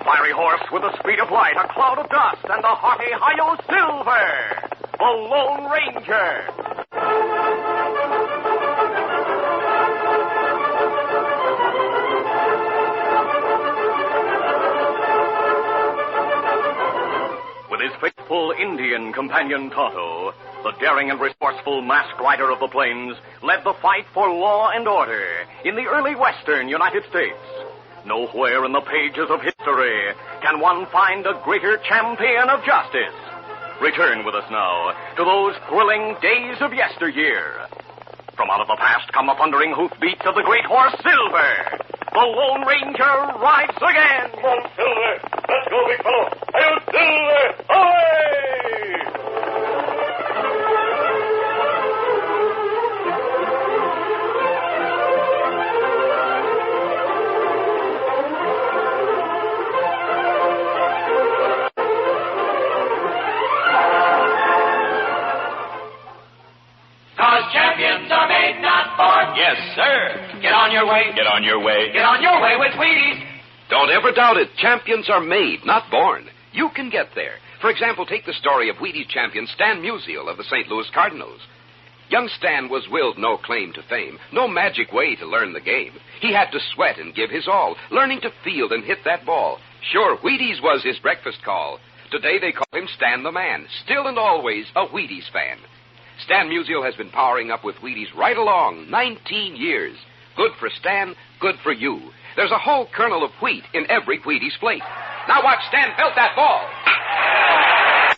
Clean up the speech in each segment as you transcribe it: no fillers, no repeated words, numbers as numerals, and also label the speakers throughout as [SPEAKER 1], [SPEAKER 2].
[SPEAKER 1] fiery horse with the speed of light, a cloud of dust, and the hearty Hi-Yo Silver, the Lone Ranger. With his faithful Indian companion Tonto, the daring and resourceful masked rider of the plains led the fight for law and order in the early western United States. Nowhere in the pages of history can one find a greater champion of justice. Return with us now to those thrilling days of yesteryear. From out of the past come the thundering hoofbeats of the great horse Silver. The Lone Ranger rides again.
[SPEAKER 2] Come on, Silver. Let's go, big fellow. Hail, Silver! Away!
[SPEAKER 3] Champions are made, not born.
[SPEAKER 4] Yes, sir.
[SPEAKER 3] Get on your way.
[SPEAKER 4] Get on your way.
[SPEAKER 3] Get on your way with Wheaties.
[SPEAKER 4] Don't ever doubt it. Champions are made, not born. You can get there. For example, take the story of Wheaties champion Stan Musial of the St. Louis Cardinals. Young Stan was willed no claim to fame, no magic way to learn the game. He had to sweat and give his all, learning to field and hit that ball. Sure, Wheaties was his breakfast call. Today they call him Stan the Man, still and always a Wheaties fan. Stan Musial has been powering up with Wheaties right along, 19 years. Good for Stan, good for you. There's a whole kernel of wheat in every Wheaties plate. Now watch Stan pelt that ball.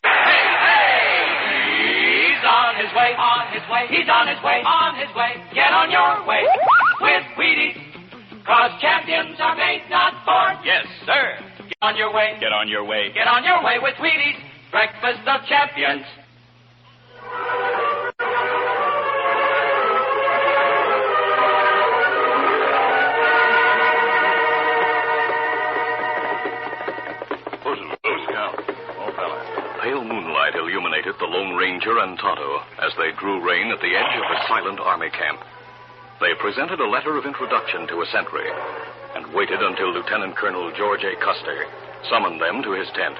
[SPEAKER 3] Hey, hey! He's on his way, on his way. He's on his way, on his way. Get on your way with Wheaties. 'Cause champions are made, not born.
[SPEAKER 4] Yes, sir.
[SPEAKER 3] Get on your way.
[SPEAKER 4] Get on your way.
[SPEAKER 3] Get on your way with Wheaties. Breakfast of champions.
[SPEAKER 1] Pale moonlight illuminated the Lone Ranger and Tonto as they drew rein at the edge of a silent army camp. They presented a letter of introduction to a sentry and waited until Lieutenant Colonel George A. Custer summoned them to his tent.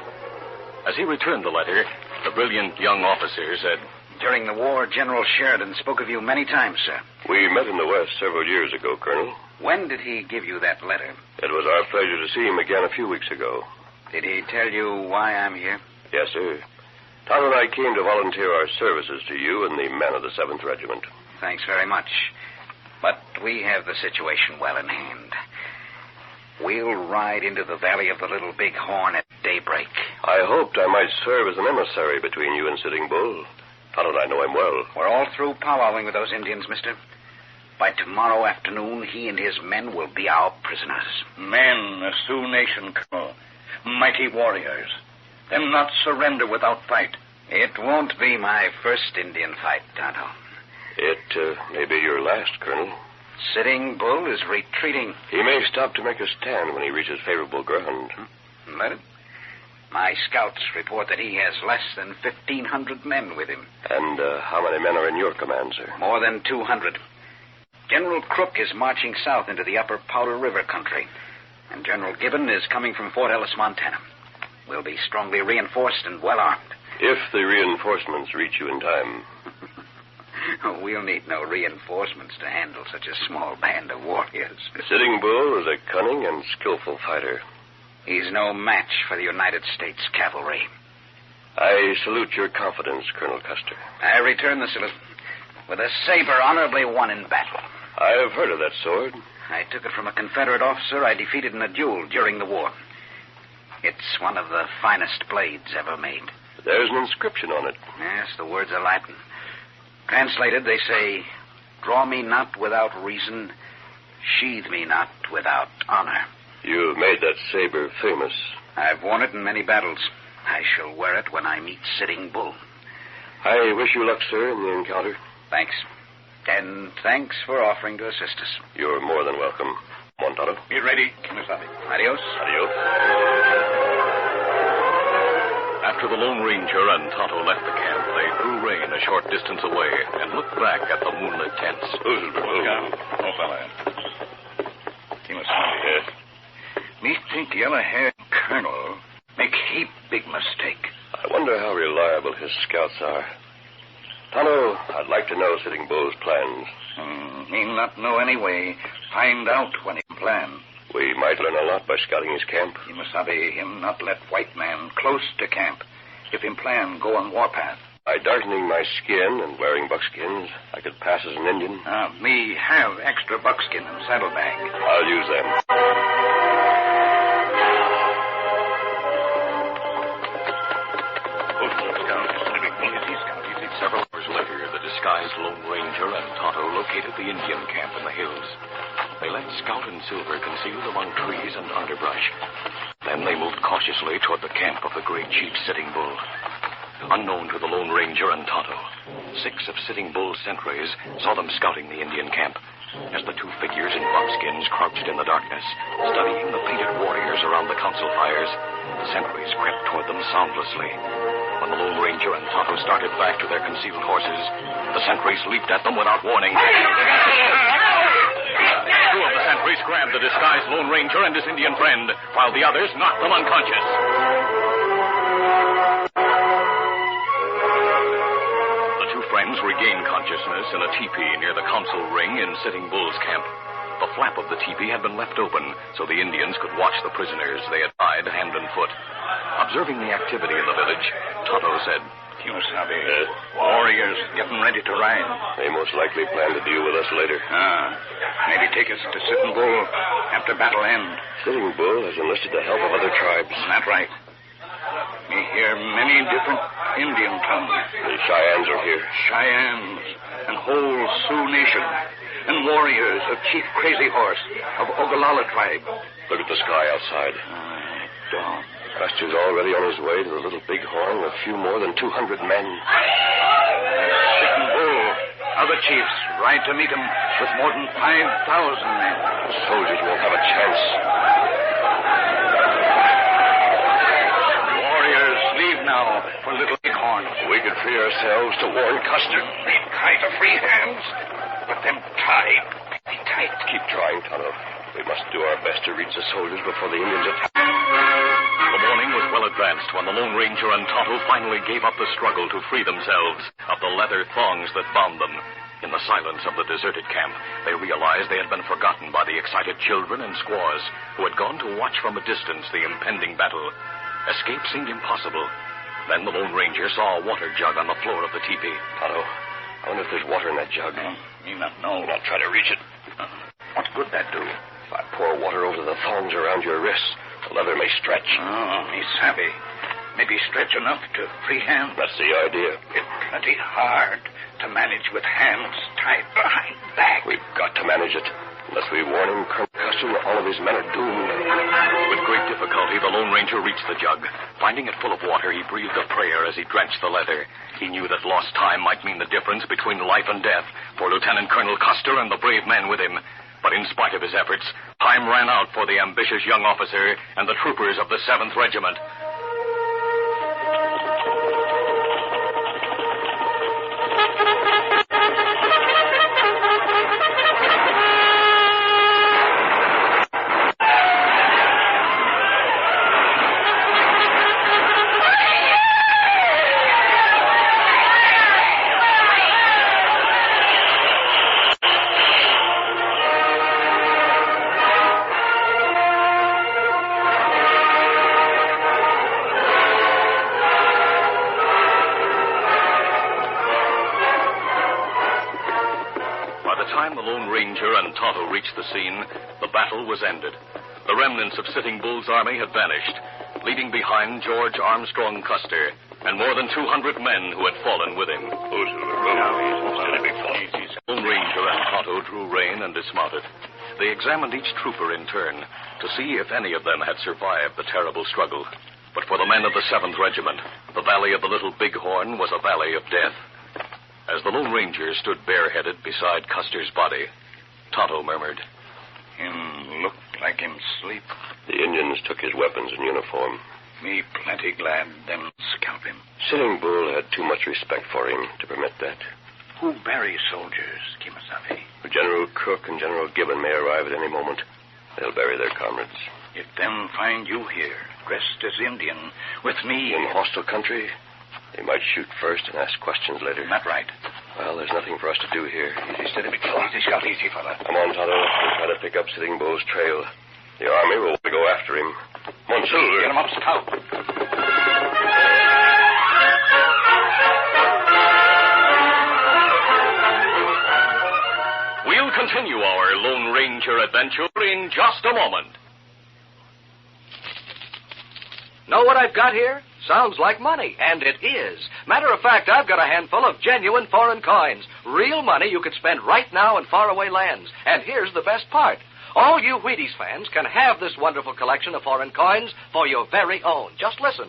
[SPEAKER 1] As he returned the letter, the brilliant young officer said,
[SPEAKER 5] During the war, General Sheridan spoke of you many times, sir.
[SPEAKER 2] We met in the West several years ago, Colonel.
[SPEAKER 5] When did he give you that letter?
[SPEAKER 2] It was our pleasure to see him again a few weeks ago.
[SPEAKER 5] Did he tell you why I'm here?
[SPEAKER 2] Yes, sir. Tom and I came to volunteer our services to you and the men of the 7th Regiment.
[SPEAKER 5] Thanks very much. But we have the situation well in hand. We'll ride into the valley of the Little Big Horn at daybreak.
[SPEAKER 2] I hoped I might serve as an emissary between you and Sitting Bull. Tom and I know him well.
[SPEAKER 5] We're all through powwowing with those Indians, mister. By tomorrow afternoon, he and his men will be our prisoners.
[SPEAKER 6] Men, a Sioux nation, Colonel. Mighty warriors. Them not surrender without fight.
[SPEAKER 5] It won't be my first Indian fight, Tonto.
[SPEAKER 2] It may be your last, Colonel.
[SPEAKER 5] Sitting Bull is retreating.
[SPEAKER 2] He may stop to make a stand when he reaches favorable ground.
[SPEAKER 5] Let him. My scouts report that he has less than 1,500 men with him.
[SPEAKER 2] And how many men are in your command, sir?
[SPEAKER 5] More than 200. General Crook is marching south into the upper Powder River country. And General Gibbon is coming from Fort Ellis, Montana. We'll be strongly reinforced and well armed.
[SPEAKER 2] If the reinforcements reach you in time.
[SPEAKER 5] We'll need no reinforcements to handle such a small band of warriors.
[SPEAKER 2] Sitting Bull is a cunning and skillful fighter.
[SPEAKER 5] He's no match for the United States cavalry.
[SPEAKER 2] I salute your confidence, Colonel Custer.
[SPEAKER 5] I return the salute with a saber honorably won in battle.
[SPEAKER 2] I have heard of that sword.
[SPEAKER 5] I took it from a Confederate officer I defeated in a duel during the war. It's one of the finest blades ever made.
[SPEAKER 2] There's an inscription on it.
[SPEAKER 5] Yes, the words are Latin. Translated, they say, "Draw me not without reason, sheathe me not without honor."
[SPEAKER 2] You've made that saber famous.
[SPEAKER 5] I've worn it in many battles. I shall wear it when I meet Sitting Bull.
[SPEAKER 2] I wish you luck, sir, in the encounter.
[SPEAKER 5] Thanks. And thanks for offering to assist us.
[SPEAKER 2] You're more than welcome. Montano.
[SPEAKER 6] Be ready, Kimasabi.
[SPEAKER 5] Adios.
[SPEAKER 2] Adios.
[SPEAKER 1] After the Lone Ranger and Tonto left the camp, they drew rein a short distance away and looked back at the moonlit tents.
[SPEAKER 6] Oh, fella. Kimasabi. Yes. Me think yellow-haired Colonel heap big mistake.
[SPEAKER 2] I wonder how reliable his scouts are. Tonto, I'd like to know Sitting Bull's plans.
[SPEAKER 6] He not know anyway. Find out when he plan.
[SPEAKER 2] We might learn a lot by scouting his camp.
[SPEAKER 6] Kimasabi, him not let white man close to camp. If him plan go on warpath.
[SPEAKER 2] By darkening my skin and wearing buckskins, I could pass as an Indian.
[SPEAKER 6] Me have extra buckskin and saddlebag.
[SPEAKER 2] I'll use them.
[SPEAKER 1] Several hours later, the disguised Lone Ranger and Tonto located the Indian camp in the hills. They let Scout and Silver concealed among trees and underbrush. Then they moved cautiously toward the camp of the great chief Sitting Bull. Unknown to the Lone Ranger and Tonto, 6 of Sitting Bull's sentries saw them scouting the Indian camp. As the 2 figures in buckskins crouched in the darkness, studying the painted warriors around the council fires, the sentries crept toward them soundlessly. When the Lone Ranger and Tonto started back to their concealed horses, the sentries leaped at them without warning. 2 of the sentries grabbed the disguised Lone Ranger and his Indian friend, while the others knocked them unconscious. The 2 friends regained consciousness in a teepee near the council ring in Sitting Bull's camp. The flap of the teepee had been left open so the Indians could watch the prisoners they had tied hand and foot. Observing the activity in the village, Tonto said,
[SPEAKER 6] Kimasabi, warriors getting ready to ride.
[SPEAKER 2] They most likely plan to deal with us later.
[SPEAKER 6] Maybe take us to Sitting Bull after battle end.
[SPEAKER 2] Sitting Bull has enlisted the help of other tribes.
[SPEAKER 6] That's right. We hear many different Indian tongues.
[SPEAKER 2] The Cheyennes are here.
[SPEAKER 6] Cheyennes and whole Sioux Nation. And warriors of Chief Crazy Horse of Ogallala tribe.
[SPEAKER 2] Look at the sky outside.
[SPEAKER 6] Dawn.
[SPEAKER 2] Custer's already on his way to the Little Bighorn with few more than 200 men.
[SPEAKER 6] Sitting Bull, other chiefs ride to meet him with more than 5,000 men.
[SPEAKER 2] The soldiers won't have a chance.
[SPEAKER 6] Warriors leave now for Little Bighorn.
[SPEAKER 2] We could free ourselves to warn Custer.
[SPEAKER 6] They try to free hands, but them tied pretty tight.
[SPEAKER 2] Keep trying, Tonto. We must do our best to reach the soldiers before the Indians attack.
[SPEAKER 1] The morning was well advanced when the Lone Ranger and Tonto finally gave up the struggle to free themselves of the leather thongs that bound them. In the silence of the deserted camp, they realized they had been forgotten by the excited children and squaws who had gone to watch from a distance the impending battle. Escape seemed impossible. Then the Lone Ranger saw a water jug on the floor of the teepee.
[SPEAKER 2] Tonto, I wonder if there's water in that jug.
[SPEAKER 6] Me not know.
[SPEAKER 2] I'll try to reach it.
[SPEAKER 6] What good that do?
[SPEAKER 2] If I pour water over the thongs around your wrists, the leather may stretch.
[SPEAKER 6] Me savvy. Maybe stretch enough to free hands.
[SPEAKER 2] That's the idea.
[SPEAKER 6] It's plenty hard to manage with hands tied behind back.
[SPEAKER 2] We've got to manage it. Unless we warn him, Colonel Custer, all of his men are doomed.
[SPEAKER 1] With great difficulty, the Lone Ranger reached the jug. Finding it full of water, he breathed a prayer as he drenched the leather. He knew that lost time might mean the difference between life and death for Lieutenant Colonel Custer and the brave men with him. But in spite of his efforts, time ran out for the ambitious young officer and the troopers of the 7th Regiment. Tonto reached the scene, the battle was ended. The remnants of Sitting Bull's army had vanished, leaving behind George Armstrong Custer and more than 200 men who had fallen with him. Lone Ranger and Tonto drew rein and dismounted. They examined each trooper in turn to see if any of them had survived the terrible struggle. But for the men of the 7th Regiment, the valley of the Little Bighorn was a valley of death. As the Lone Ranger stood bareheaded beside Custer's body, Tonto murmured,
[SPEAKER 6] Him look like him sleep.
[SPEAKER 2] The Indians took his weapons and uniform.
[SPEAKER 6] Me plenty glad them scalp him.
[SPEAKER 2] Sitting Bull had too much respect for him to permit that.
[SPEAKER 6] Who bury soldiers, Kimasabi?
[SPEAKER 2] General Crook and General Gibbon may arrive at any moment. They'll bury their comrades.
[SPEAKER 6] If them find you here, dressed as Indian, with me...
[SPEAKER 2] In hostile country, they might shoot first and ask questions later.
[SPEAKER 6] Not right.
[SPEAKER 2] Well, there's nothing for us to do here.
[SPEAKER 6] Easy, steady, big fella. Easy, Scout, easy, fella.
[SPEAKER 2] Come on, Tonto. We'll try to pick up Sitting Bull's trail. The army will go after him. Come on, Silver.
[SPEAKER 6] Get him up, Scout.
[SPEAKER 1] We'll continue our Lone Ranger adventure in just a moment.
[SPEAKER 7] Know what I've got here? Sounds like money, and it is. Matter of fact, I've got a handful of genuine foreign coins. Real money you could spend right now in faraway lands. And here's the best part. All you Wheaties fans can have this wonderful collection of foreign coins for your very own. Just listen.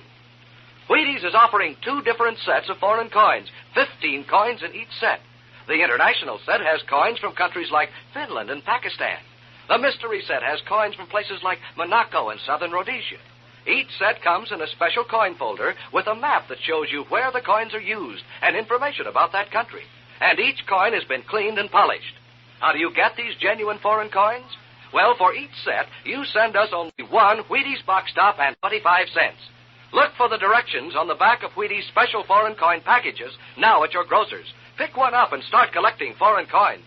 [SPEAKER 7] Wheaties is offering 2 different sets of foreign coins, 15 coins in each set. The international set has coins from countries like Finland and Pakistan. The mystery set has coins from places like Monaco and southern Rhodesia. Each set comes in a special coin folder with a map that shows you where the coins are used and information about that country. And each coin has been cleaned and polished. How do you get these genuine foreign coins? Well, for each set, you send us only 1 Wheaties box top and 25 cents. Look for the directions on the back of Wheaties special foreign coin packages now at your grocer's. Pick one up and start collecting foreign coins.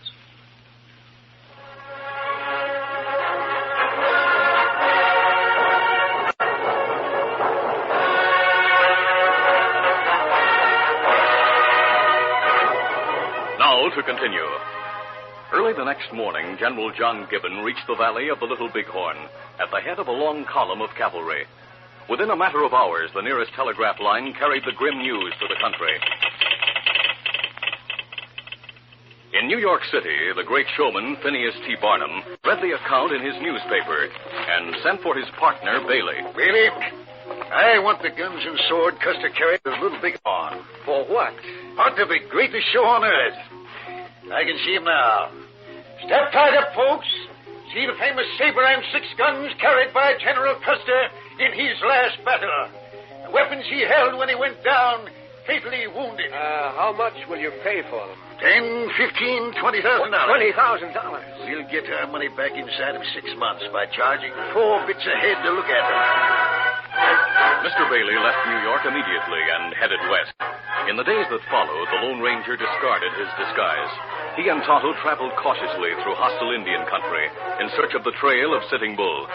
[SPEAKER 1] Now to continue. Early the next morning, General John Gibbon reached the valley of the Little Bighorn at the head of a long column of cavalry. Within a matter of hours, the nearest telegraph line carried the grim news to the country. In New York City, the great showman, Phineas T. Barnum, read the account in his newspaper and sent for his partner, Bailey.
[SPEAKER 8] Bailey, I want the guns and sword Custer carried to Little Bighorn.
[SPEAKER 7] For what?
[SPEAKER 8] Ought to be greatest show on earth. I can see him now. Step tight up, folks. See the famous saber and 6 guns carried by General Custer in his last battle. The weapons he held when he went down, fatally wounded.
[SPEAKER 7] How much will you pay for them?
[SPEAKER 8] $10,000, $15,000, $20,000.
[SPEAKER 7] $20,000.
[SPEAKER 8] We'll get our money back inside of 6 months by charging 4 bits a head to look at them.
[SPEAKER 1] Mr. Bailey left New York immediately and headed west. In the days that followed, the Lone Ranger discarded his disguise. He and Tonto traveled cautiously through hostile Indian country in search of the trail of Sitting Bull.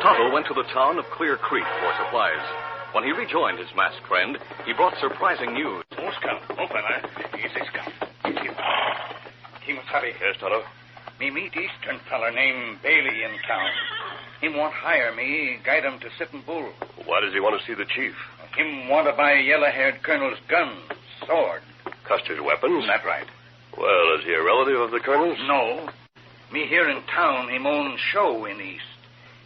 [SPEAKER 1] Tonto went to the town of Clear Creek for supplies. When he rejoined his masked friend, he brought surprising news.
[SPEAKER 6] Oh, Scout. Oh, fella. Easy, Scout. Kimasabi.
[SPEAKER 2] Yes, Tonto?
[SPEAKER 6] Me meet Eastern feller named Bailey in town. Him want hire me, guide him to Sitting Bull.
[SPEAKER 2] Why does he want to see the chief?
[SPEAKER 6] Him want to buy yellow-haired colonel's gun, sword.
[SPEAKER 2] Custer's weapons?
[SPEAKER 6] That right.
[SPEAKER 2] Well, is he a relative of the colonel's?
[SPEAKER 6] No. Me here in town, him own show in East.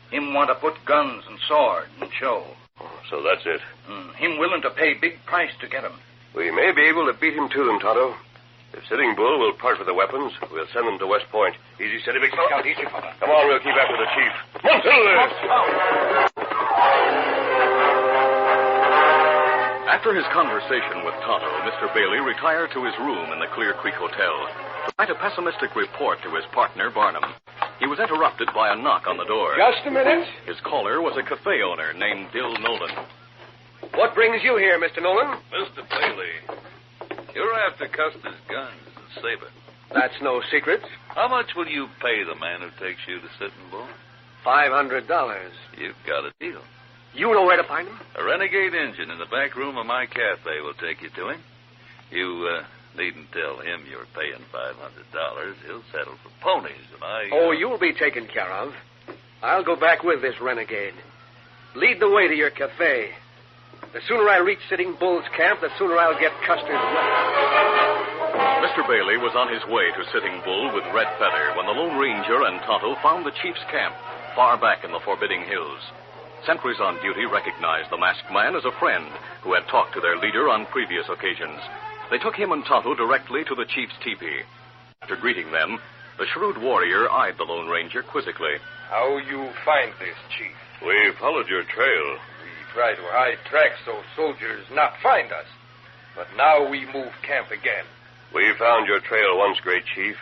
[SPEAKER 6] Him want to put guns and sword in show.
[SPEAKER 2] Oh, so that's it.
[SPEAKER 6] Him willing to pay big price to get 'em.
[SPEAKER 2] We may be able to beat him to them, Tonto. If Sitting Bull will part with the weapons, we'll send them to West Point. Easy, steady, big fella.
[SPEAKER 6] Scout, easy, fella.
[SPEAKER 2] Come on, we'll keep after the chief. Come on, Silver!
[SPEAKER 1] After his conversation with Tonto, Mr. Bailey retired to his room in the Clear Creek Hotel to write a pessimistic report to his partner, Barnum. He was interrupted by a knock on the door.
[SPEAKER 7] Just a minute.
[SPEAKER 1] His caller was a cafe owner named Dill Nolan.
[SPEAKER 7] What brings you here, Mr. Nolan?
[SPEAKER 9] Mr. Bailey, you're after Custer's guns and saber.
[SPEAKER 7] That's no secret.
[SPEAKER 9] How much will you pay the man who takes you to Sitting Bull?
[SPEAKER 7] $500.
[SPEAKER 9] You've got a deal.
[SPEAKER 7] You know where to find him?
[SPEAKER 9] A renegade engine in the back room of my cafe will take you to him. You needn't tell him you're paying $500. He'll settle for ponies, and I...
[SPEAKER 7] Oh, you'll be taken care of. I'll go back with this renegade. Lead the way to your cafe. The sooner I reach Sitting Bull's camp, the sooner I'll get Custer's weapons.
[SPEAKER 1] Mr. Bailey was on his way to Sitting Bull with Red Feather when the Lone Ranger and Tonto found the chief's camp far back in the forbidding hills. Sentries on duty recognized the masked man as a friend who had talked to their leader on previous occasions. They took him and Tonto directly to the chief's teepee. After greeting them, the shrewd warrior eyed the Lone Ranger quizzically.
[SPEAKER 10] How you find this, Chief?
[SPEAKER 2] We followed your trail.
[SPEAKER 10] We try to hide tracks so soldiers not find us. But now we move camp again.
[SPEAKER 2] We found your trail once, great chief.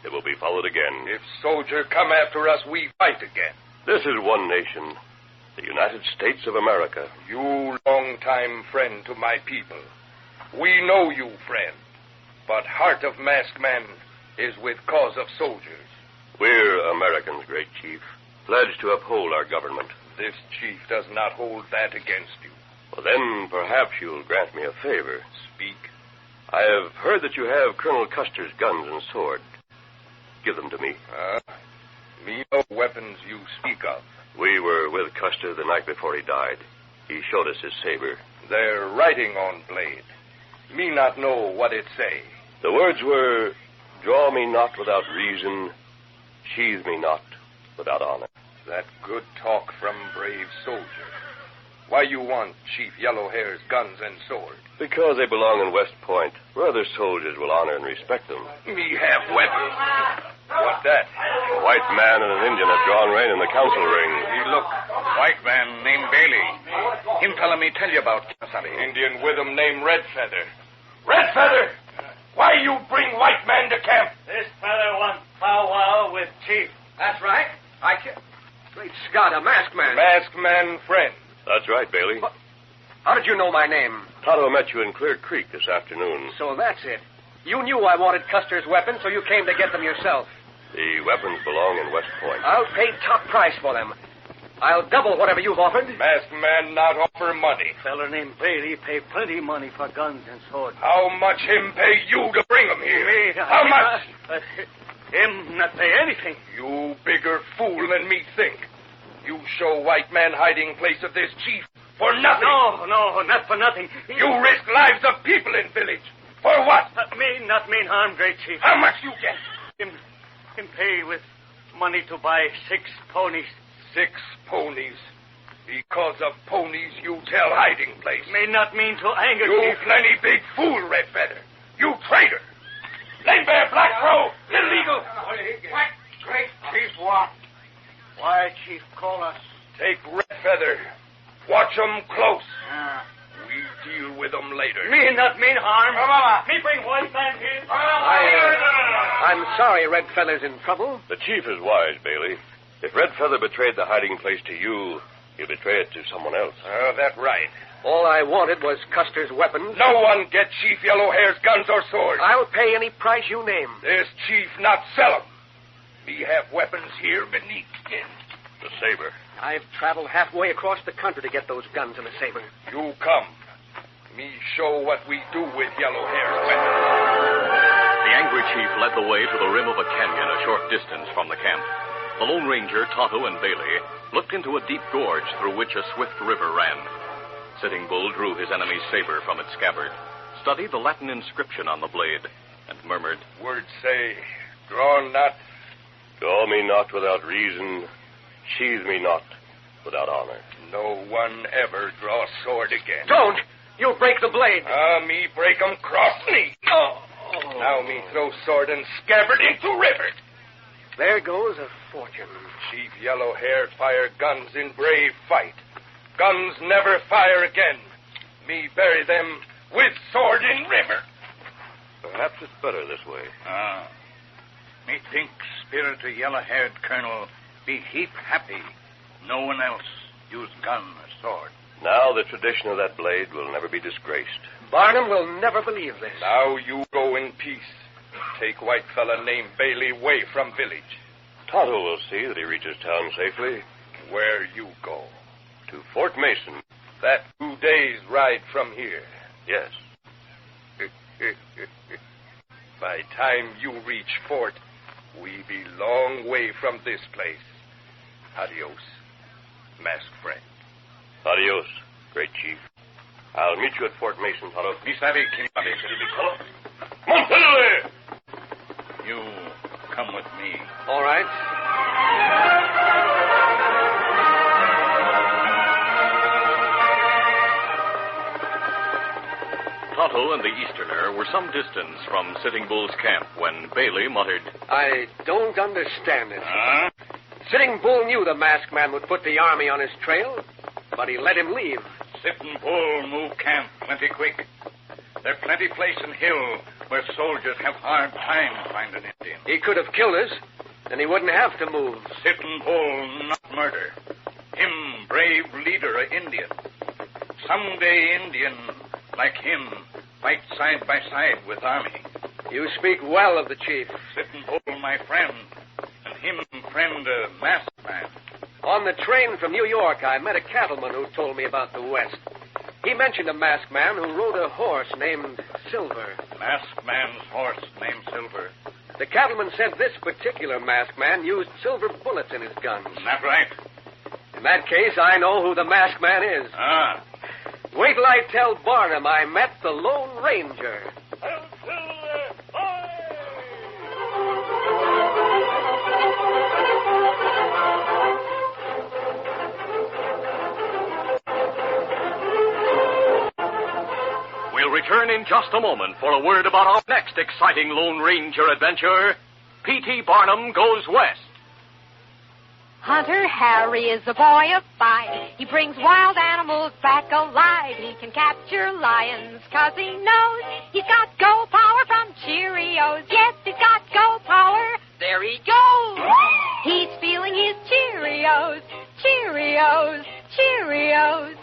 [SPEAKER 2] It will be followed again.
[SPEAKER 10] If soldier come after us, we fight again.
[SPEAKER 2] This is one nation. The United States of America.
[SPEAKER 10] You long-time friend to my people. We know you, friend. But heart of masked man is with cause of soldiers.
[SPEAKER 2] We're Americans, great chief, pledged to uphold our government.
[SPEAKER 10] This chief does not hold that against you.
[SPEAKER 2] Well, then perhaps you'll grant me a favor.
[SPEAKER 10] Speak.
[SPEAKER 2] I have heard that you have Colonel Custer's guns and sword. Give them to me.
[SPEAKER 10] Me no weapons you speak of.
[SPEAKER 2] We were with Custer the night before he died. He showed us his saber.
[SPEAKER 10] They're writing on blade. Me not know what it say.
[SPEAKER 2] The words were, draw me not without reason, sheathe me not without honor.
[SPEAKER 10] That good talk from brave soldier. Why you want Chief Yellowhair's guns and sword?
[SPEAKER 2] Because they belong in West Point, where other soldiers will honor and respect them.
[SPEAKER 10] Me have weapons. What that?
[SPEAKER 2] A white man and an Indian have drawn rein in the council ring.
[SPEAKER 5] Me look. White man named Bailey. Him tell me tell you about Cassady.
[SPEAKER 10] Indian with him named Red Feather. Red Feather! Why you bring white man to camp?
[SPEAKER 8] This feather wants powwow with Chief.
[SPEAKER 7] That's right. I can't. Great Scott, a masked man.
[SPEAKER 10] Masked man friend.
[SPEAKER 2] That's right, Bailey.
[SPEAKER 7] What? How did you know my name?
[SPEAKER 2] Tonto met you in Clear Creek this afternoon.
[SPEAKER 7] So that's it. You knew I wanted Custer's weapons, so you came to get them yourself.
[SPEAKER 2] The weapons belong in West Point.
[SPEAKER 7] I'll pay top price for them. I'll double whatever you've offered.
[SPEAKER 10] Masked man not offer money.
[SPEAKER 8] Feller named Bailey pay plenty money for guns and swords.
[SPEAKER 10] How much him pay you to bring him here? How much?
[SPEAKER 8] Him not pay anything.
[SPEAKER 10] You bigger fool than me think. You show white man hiding place of this chief for nothing.
[SPEAKER 8] No, not for nothing.
[SPEAKER 10] You risk lives of people in village. For what?
[SPEAKER 8] Not mean harm, great chief.
[SPEAKER 10] How much you get?
[SPEAKER 8] Him pay with money to buy 6 ponies.
[SPEAKER 10] 6 ponies. Because of ponies, you tell hiding place.
[SPEAKER 8] May not mean to anger
[SPEAKER 10] You
[SPEAKER 8] Chief.
[SPEAKER 10] plenty big fool, Red Feather. You traitor. Lay bare Black Crow. Illegal.
[SPEAKER 8] What? Great Chief, what? Why, Chief, call us.
[SPEAKER 10] Take Red Feather. Watch 'em close. We deal with 'em later.
[SPEAKER 8] Me not mean harm. Me bring white man here.
[SPEAKER 7] I'm sorry Red Feather's in trouble.
[SPEAKER 2] The chief is wise, Bailey. If Red Feather betrayed the hiding place to you, he'll betray it to someone else.
[SPEAKER 10] That's right.
[SPEAKER 7] All I wanted was Custer's weapons.
[SPEAKER 10] No one get Chief Yellowhair's guns or swords.
[SPEAKER 7] I'll pay any price you name.
[SPEAKER 10] This chief not sell 'em. We have weapons here beneath skin.
[SPEAKER 2] The saber.
[SPEAKER 7] I've traveled halfway across the country to get those guns and the saber.
[SPEAKER 10] You come. Me show what we do with Yellowhair's weapons.
[SPEAKER 1] The angry chief led the way to the rim of a canyon a short distance from the camp. The Lone Ranger, Tonto, and Bailey looked into a deep gorge through which a swift river ran. Sitting Bull drew his enemy's saber from its scabbard, studied the Latin inscription on the blade, and murmured,
[SPEAKER 10] Words say, draw not.
[SPEAKER 2] Draw me not without reason, sheathe me not without honor.
[SPEAKER 10] No one ever draw sword again.
[SPEAKER 7] Don't! You'll break the blade.
[SPEAKER 10] Me break 'em cross knee.
[SPEAKER 7] Oh.
[SPEAKER 10] Now me throw sword and scabbard into river.
[SPEAKER 7] There goes a fortune.
[SPEAKER 10] Chief Yellowhair fire guns in brave fight. Guns never fire again. Me bury them with sword in river.
[SPEAKER 2] Perhaps it's better this way.
[SPEAKER 5] Me think spirit of yellow-haired colonel be heap happy. No one else use gun or sword.
[SPEAKER 2] Now the tradition of that blade will never be disgraced.
[SPEAKER 7] Barnum will never believe this.
[SPEAKER 10] Now you go in peace. Take white fella named Bailey away from village.
[SPEAKER 2] Tonto will see that he reaches town safely.
[SPEAKER 10] Where you go?
[SPEAKER 2] To Fort Mason.
[SPEAKER 10] That 2 days' ride from here.
[SPEAKER 2] Yes.
[SPEAKER 10] By time you reach fort, we be long way from this place. Adios, masked friend.
[SPEAKER 2] Adios, great chief. I'll meet you at Fort Mason, Tonto.
[SPEAKER 5] Me savvy, Kimbabe.
[SPEAKER 2] Montpelier!
[SPEAKER 5] You come with me.
[SPEAKER 7] All right.
[SPEAKER 1] Tonto and the Easterner were some distance from Sitting Bull's camp when Bailey muttered,
[SPEAKER 7] I don't understand it. Sitting Bull knew the masked man would put the army on his trail, but he let him leave.
[SPEAKER 5] Sitting Bull move camp plenty quick. There plenty place in hill where soldiers have hard time finding Indian.
[SPEAKER 7] He could have killed us, and he wouldn't have to move.
[SPEAKER 5] Sitting Bull not murder. Him
[SPEAKER 6] brave leader of Indian. Someday Indian, like him, fight side by side with army.
[SPEAKER 10] You speak well of the chief.
[SPEAKER 6] Sitting Bull, my friend, and him friend, masked man.
[SPEAKER 10] On the train from New York, I met a cattleman who told me about the West. He mentioned a masked man who rode a horse named Silver.
[SPEAKER 6] Masked man's horse named Silver.
[SPEAKER 10] The cattleman said this particular masked man used silver bullets in his guns.
[SPEAKER 6] That right?
[SPEAKER 10] In that case, I know who the masked man is.
[SPEAKER 6] Ah.
[SPEAKER 10] Wait till I tell Barnum I met the Lone Ranger.
[SPEAKER 1] We'll return in just a moment for a word about our next exciting Lone Ranger adventure. P.T. Barnum Goes West.
[SPEAKER 11] Hunter Harry is a boy of 5. He brings wild animals back alive. He can capture lions 'cause he knows he's got go power from Cheerios. Yes, he's got go power. There he goes. He's feeling his Cheerios. Cheerios. Cheerios.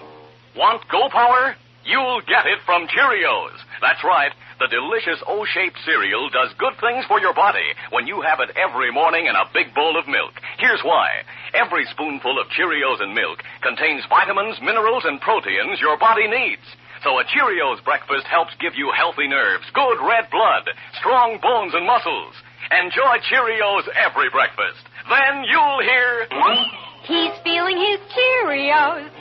[SPEAKER 1] Want Go Power? You'll get it from Cheerios. That's right. The delicious O-shaped cereal does good things for your body when you have it every morning in a big bowl of milk. Here's why. Every spoonful of Cheerios and milk contains vitamins, minerals, and proteins your body needs. So a Cheerios breakfast helps give you healthy nerves, good red blood, strong bones and muscles. Enjoy Cheerios every breakfast. Then you'll hear...
[SPEAKER 11] He's feeling his Cheerios.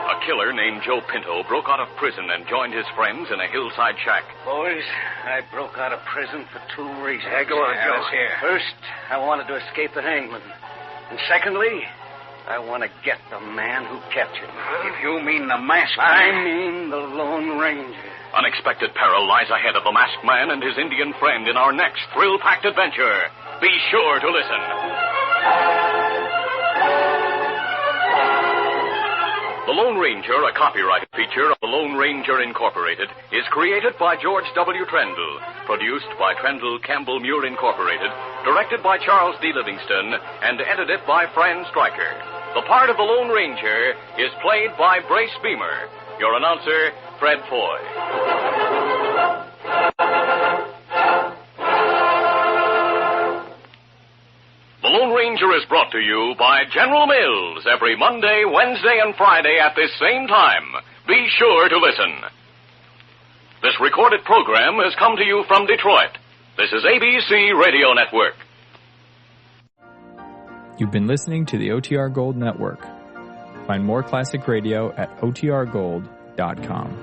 [SPEAKER 1] A killer named Joe Pinto broke out of prison and joined his friends in a hillside shack.
[SPEAKER 8] Boys, I broke out of prison for 2 reasons.
[SPEAKER 10] Yeah, go on, Joe.
[SPEAKER 8] Let's hear. First, I wanted to escape the hangman. And secondly, I want to get the man who captured me.
[SPEAKER 5] If you mean the masked
[SPEAKER 8] I
[SPEAKER 5] man.
[SPEAKER 8] mean the Lone Ranger.
[SPEAKER 1] Unexpected peril lies ahead of the masked man and his Indian friend in our next thrill-packed adventure. Be sure to listen. The Lone Ranger, a copyrighted feature of the Lone Ranger Incorporated, is created by George W. Trendle, produced by Trendle Campbell Muir Incorporated, directed by Charles D. Livingston, and edited by Fran Stryker. The part of the Lone Ranger is played by Brace Beamer. Your announcer, Fred Foy. The Lone Ranger is brought to you by General Mills every Monday, Wednesday, and Friday at this same time. Be sure to listen. This recorded program has come to you from Detroit. This is ABC Radio Network.
[SPEAKER 12] You've been listening to the OTR Gold Network. Find more classic radio at otrgold.com.